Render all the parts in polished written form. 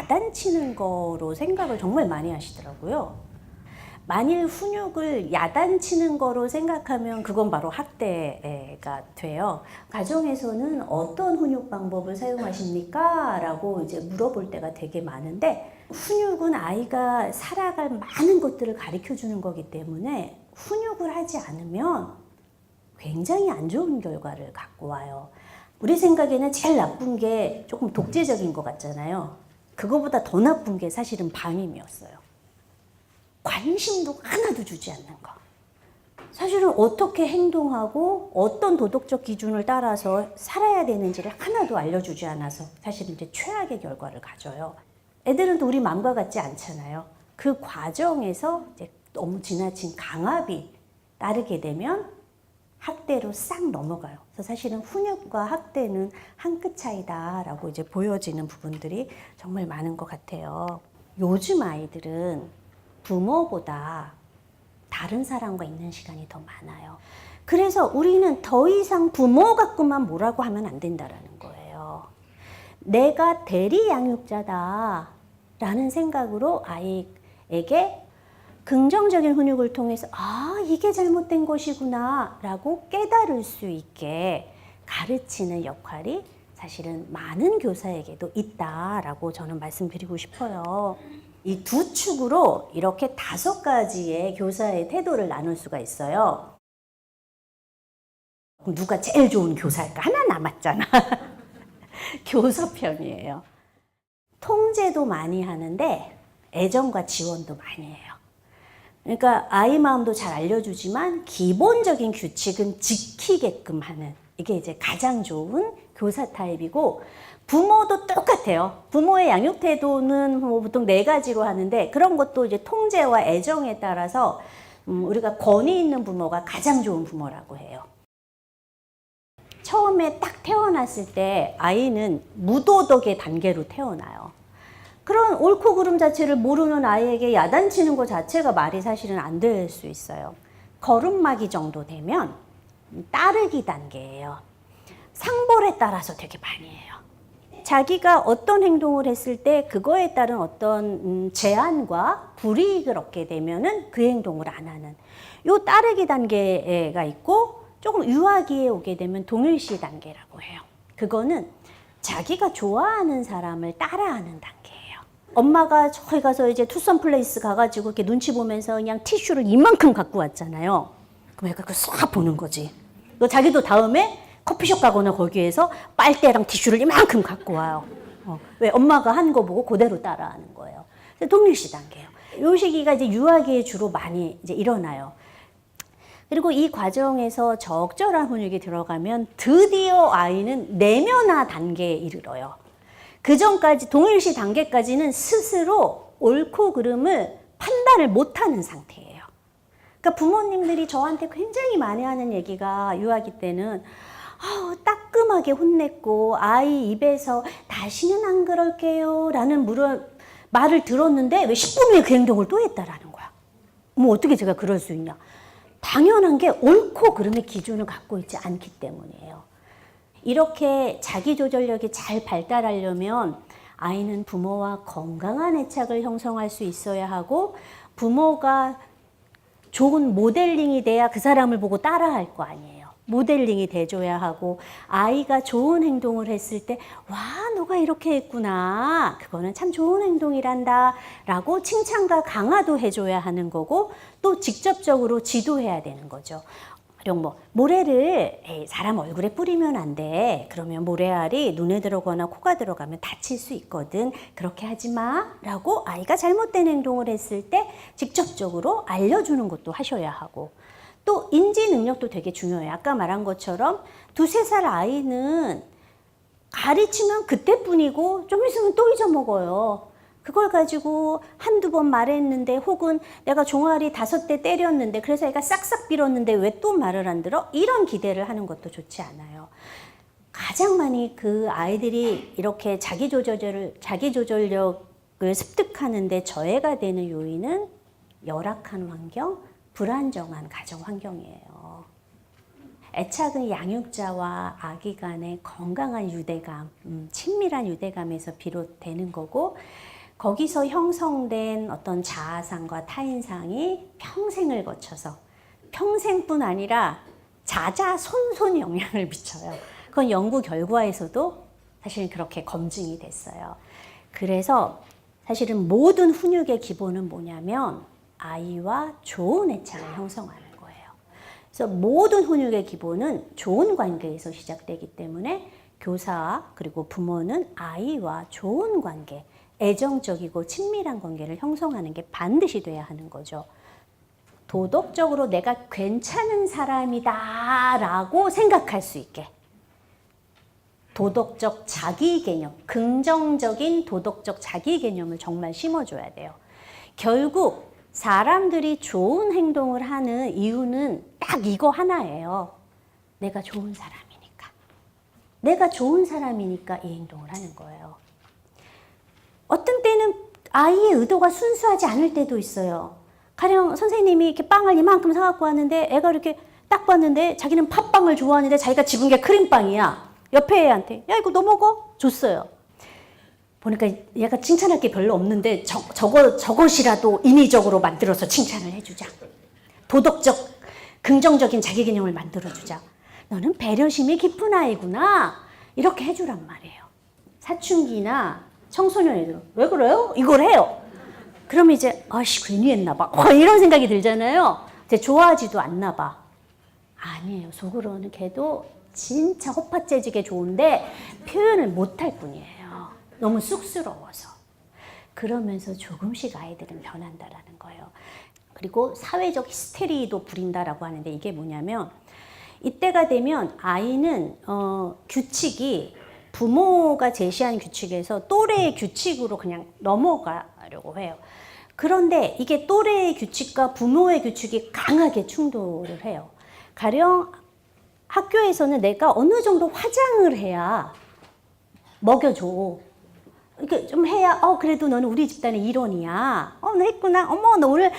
야단치는 거로 생각을 정말 많이 하시더라고요. 만일 훈육을 야단치는 거로 생각하면 그건 바로 학대가 돼요. 가정에서는 어떤 훈육 방법을 사용하십니까? 라고 이제 물어볼 때가 되게 많은데, 훈육은 아이가 살아갈 많은 것들을 가르쳐 주는 거기 때문에 훈육을 하지 않으면 굉장히 안 좋은 결과를 갖고 와요. 우리 생각에는 제일 나쁜 게 조금 독재적인 것 같잖아요. 그거보다 더 나쁜 게 사실은 방임이었어요. 관심도 하나도 주지 않는 거. 사실은 어떻게 행동하고 어떤 도덕적 기준을 따라서 살아야 되는지를 하나도 알려주지 않아서 사실은 이제 최악의 결과를 가져요. 애들은 또 우리 마음과 같지 않잖아요. 그 과정에서 이제 너무 지나친 강압이 따르게 되면 학대로 싹 넘어가요. 그래서 사실은 훈육과 학대는 한 끗 차이다라고 이제 보여지는 부분들이 정말 많은 것 같아요. 요즘 아이들은 부모보다 다른 사람과 있는 시간이 더 많아요. 그래서 우리는 더 이상 부모 갖고만 뭐라고 하면 안 된다라는 거예요. 내가 대리 양육자다 라는 생각으로 아이에게 긍정적인 훈육을 통해서 이게 잘못된 것이구나 라고 깨달을 수 있게 가르치는 역할이 사실은 많은 교사에게도 있다라고 저는 말씀드리고 싶어요. 이 두 축으로 이렇게 5가지의 교사의 태도를 나눌 수가 있어요. 누가 제일 좋은 교사일까? 하나 남았잖아. 교사 편이에요. 통제도 많이 하는데 애정과 지원도 많이 해요. 그러니까 아이 마음도 잘 알려주지만 기본적인 규칙은 지키게끔 하는, 이게 이제 가장 좋은 교사 타입이고, 부모도 똑같아요. 부모의 양육 태도는 뭐 보통 4가지로 하는데, 그런 것도 이제 통제와 애정에 따라서 우리가 권위 있는 부모가 가장 좋은 부모라고 해요. 처음에 딱 태어났을 때 아이는 무도덕의 단계로 태어나요. 그런 옳고 그름 자체를 모르는 아이에게 야단치는 것 자체가 말이 사실은 안 될 수 있어요. 걸음마기 정도 되면 따르기 단계예요. 상벌에 따라서 되게 많이 해요. 자기가 어떤 행동을 했을 때 그거에 따른 어떤 제한과 불이익을 얻게 되면은 그 행동을 안 하는, 요 따르기 단계가 있고, 조금 유아기에 오게 되면 동일시 단계라고 해요. 그거는 자기가 좋아하는 사람을 따라하는 단계예요. 엄마가 저기 가서 이제 투썸 플레이스 가가지고 이렇게 눈치 보면서 그냥 티슈를 이만큼 갖고 왔잖아요. 그럼 얘가 그걸 싹 보는 거지. 자기도 다음에 커피숍 가거나 거기에서 빨대랑 티슈를 이만큼 갖고 와요. 왜? 엄마가 한 거 보고 그대로 따라하는 거예요. 동일시 단계예요. 이 시기가 이제 유아기에 주로 많이 이제 일어나요. 그리고 이 과정에서 적절한 훈육이 들어가면 드디어 아이는 내면화 단계에 이르러요. 그 전까지 동일시 단계까지는 스스로 옳고 그름을 판단을 못하는 상태예요. 그러니까 부모님들이 저한테 굉장히 많이 하는 얘기가 유아기 때는 따끔하게 혼냈고 아이 입에서 다시는 안 그럴게요 라는 말을 들었는데 왜 10분 후에 그 행동을 또 했다라는 거야. 뭐 어떻게 제가 그럴 수 있냐. 당연한 게 옳고 그름의 기준을 갖고 있지 않기 때문이에요. 이렇게 자기조절력이 잘 발달하려면 아이는 부모와 건강한 애착을 형성할 수 있어야 하고, 부모가 좋은 모델링이 돼야 그 사람을 보고 따라할 거 아니에요. 모델링이 돼줘야 하고, 아이가 좋은 행동을 했을 때 와, 너가 이렇게 했구나, 그거는 참 좋은 행동이란다 라고 칭찬과 강화도 해줘야 하는 거고, 또 직접적으로 지도해야 되는 거죠. 모래를 사람 얼굴에 뿌리면 안 돼. 그러면 모래알이 눈에 들어가거나 코가 들어가면 다칠 수 있거든. 그렇게 하지 마 라고 아이가 잘못된 행동을 했을 때 직접적으로 알려주는 것도 하셔야 하고, 또 인지 능력도 되게 중요해요. 아까 말한 것처럼 2~3살 아이는 가르치면 그때뿐이고 좀 있으면 또 잊어먹어요. 그걸 가지고 한두 번 말했는데, 혹은 내가 종아리 5대 때렸는데 그래서 애가 싹싹 빌었는데 왜 또 말을 안 들어? 이런 기대를 하는 것도 좋지 않아요. 가장 많이 그 아이들이 이렇게 자기조절력을 습득하는데 저해가 되는 요인은 열악한 환경, 불안정한 가정 환경이에요. 애착은 양육자와 아기 간의 건강한 유대감, 친밀한 유대감에서 비롯되는 거고, 거기서 형성된 어떤 자아상과 타인상이 평생을 거쳐서 평생뿐 아니라 자자손손 영향을 미쳐요. 그건 연구 결과에서도 사실 그렇게 검증이 됐어요. 그래서 사실은 모든 훈육의 기본은 뭐냐면 아이와 좋은 애착을 형성하는 거예요. 그래서 모든 훈육의 기본은 좋은 관계에서 시작되기 때문에 교사와 그리고 부모는 아이와 좋은 관계, 애정적이고 친밀한 관계를 형성하는 게 반드시 돼야 하는 거죠. 도덕적으로 내가 괜찮은 사람이다 라고 생각할 수 있게 도덕적 자기 개념, 긍정적인 도덕적 자기 개념을 정말 심어줘야 돼요. 결국 사람들이 좋은 행동을 하는 이유는 딱 이거 하나예요. 내가 좋은 사람이니까. 내가 좋은 사람이니까 이 행동을 하는 거예요. 어떤 때는 아이의 의도가 순수하지 않을 때도 있어요. 가령 선생님이 이렇게 빵을 이만큼 사갖고 왔는데 애가 이렇게 딱 봤는데 자기는 팥빵을 좋아하는데 자기가 집은 게 크림빵이야. 옆에 애한테 야 이거 너 먹어? 줬어요. 보니까 얘가 칭찬할 게 별로 없는데 저것이라도 인위적으로 만들어서 칭찬을 해주자. 도덕적 긍정적인 자기 개념을 만들어주자. 너는 배려심이 깊은 아이구나. 이렇게 해주란 말이에요. 사춘기나 청소년 애들은 왜 그래요? 이걸 해요. 그러면 이제 아씨 괜히 했나 봐. 이런 생각이 들잖아요. 이제 좋아하지도 않나 봐. 아니에요. 속으로는 걔도 진짜 헛파째지게 좋은데 표현을 못할 뿐이에요. 너무 쑥스러워서. 그러면서 조금씩 아이들은 변한다라는 거예요. 그리고 사회적 히스테리도 부린다라고 하는데 이게 뭐냐면 이때가 되면 아이는 규칙이 부모가 제시한 규칙에서 또래의 규칙으로 그냥 넘어가려고 해요. 그런데 이게 또래의 규칙과 부모의 규칙이 강하게 충돌을 해요. 가령 학교에서는 내가 어느 정도 화장을 해야 먹여줘. 이렇게 좀 해야 그래도 너는 우리 집단의 일원이야. 너 했구나. 너 오늘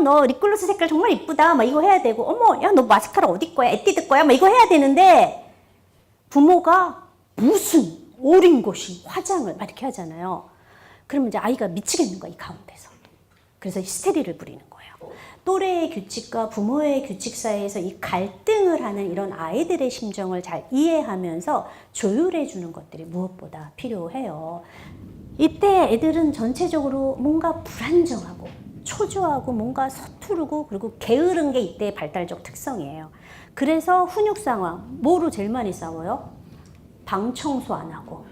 너 립글로스 색깔 정말 이쁘다. 막 이거 해야 되고 야 너 마스카라 어디 거야? 에뛰드 거야? 막 이거 해야 되는데 부모가 무슨 어린 것이 화장을 막 이렇게 하잖아요. 그러면 이제 아이가 미치겠는 거야 이 가운데서. 그래서 히스테리를 부리는 거예요. 또래의 규칙과 부모의 규칙 사이에서 이 갈등을 하는 이런 아이들의 심정을 잘 이해하면서 조율해 주는 것들이 무엇보다 필요해요. 이때 애들은 전체적으로 뭔가 불안정하고 초조하고 뭔가 서투르고 그리고 게으른 게 이때의 발달적 특성이에요. 그래서 훈육 상황, 뭐로 제일 많이 싸워요? 방 청소 안 하고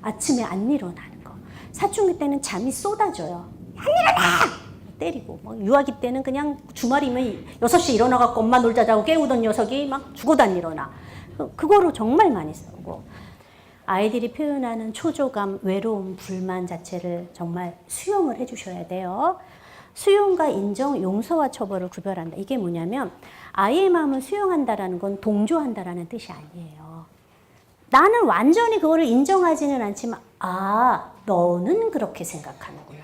아침에 안 일어나는 거. 사춘기 때는 잠이 쏟아져요. 안 일어나! 때리고 막 유아기 때는 그냥 주말이면 6시 일어나갖고 엄마 놀자자고 깨우던 녀석이 막 죽어도 안 일어나. 그거로 정말 많이 싸우고 아이들이 표현하는 초조감, 외로움, 불만 자체를 정말 수용을 해주셔야 돼요. 수용과 인정, 용서와 처벌을 구별한다. 이게 뭐냐면 아이의 마음을 수용한다라는 건 동조한다라는 뜻이 아니에요. 나는 완전히 그거를 인정하지는 않지만 너는 그렇게 생각하는구나.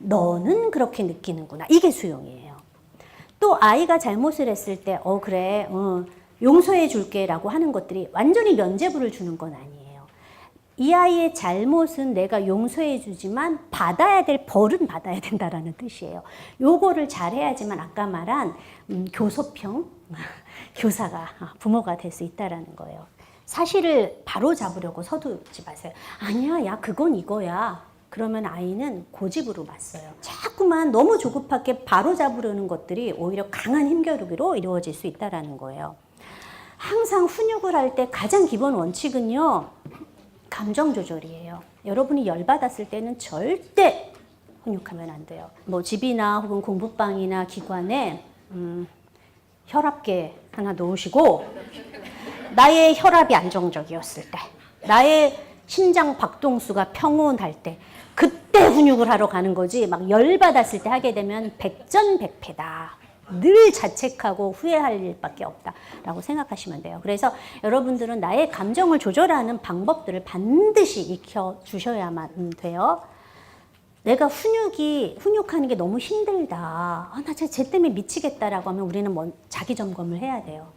너는 그렇게 느끼는구나. 이게 수용이에요. 또 아이가 잘못을 했을 때 그래 용서해 줄게 라고 하는 것들이 완전히 면죄부를 주는 건 아니에요. 이 아이의 잘못은 내가 용서해 주지만 받아야 될 벌은 받아야 된다라는 뜻이에요. 요거를 잘 해야지만 아까 말한 교섭형 교사가 부모가 될 수 있다라는 거예요. 사실을 바로 잡으려고 서두르지 마세요. 아니야 야 그건 이거야. 그러면 아이는 고집으로 맞서요. 자꾸만 너무 조급하게 바로 잡으려는 것들이 오히려 강한 힘겨루기로 이루어질 수 있다는 거예요. 항상 훈육을 할 때 가장 기본 원칙은요. 감정 조절이에요. 여러분이 열받았을 때는 절대 훈육하면 안 돼요. 뭐 집이나 혹은 공부방이나 기관에 혈압계 하나 놓으시고 나의 혈압이 안정적이었을 때 나의 심장 박동수가 평온할 때 그때 훈육을 하러 가는 거지 막 열받았을 때 하게 되면 백전백패다. 늘 자책하고 후회할 일밖에 없다라고 생각하시면 돼요. 그래서 여러분들은 나의 감정을 조절하는 방법들을 반드시 익혀주셔야만 돼요. 내가 훈육하는 게 너무 힘들다. 나 쟤 때문에 미치겠다라고 하면 우리는 자기 점검을 해야 돼요.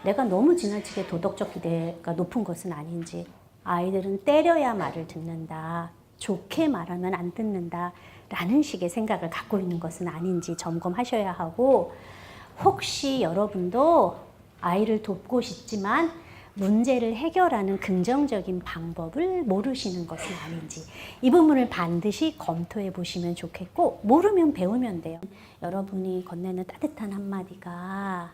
내가 너무 지나치게 도덕적 기대가 높은 것은 아닌지. 아이들은 때려야 말을 듣는다. 좋게 말하면 안 듣는다 라는 식의 생각을 갖고 있는 것은 아닌지 점검하셔야 하고, 혹시 여러분도 아이를 돕고 싶지만 문제를 해결하는 긍정적인 방법을 모르시는 것은 아닌지, 이 부분을 반드시 검토해 보시면 좋겠고, 모르면 배우면 돼요. 여러분이 건네는 따뜻한 한마디가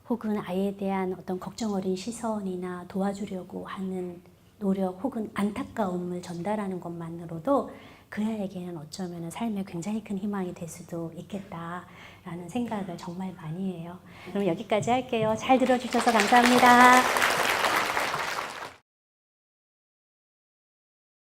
혹은 아이에 대한 어떤 걱정 어린 시선이나 도와주려고 하는 노력 혹은 안타까움을 전달하는 것만으로도 그 아이에게는 어쩌면 삶에 굉장히 큰 희망이 될 수도 있겠다라는 생각을 정말 많이 해요. 그럼 여기까지 할게요. 잘 들어주셔서 감사합니다.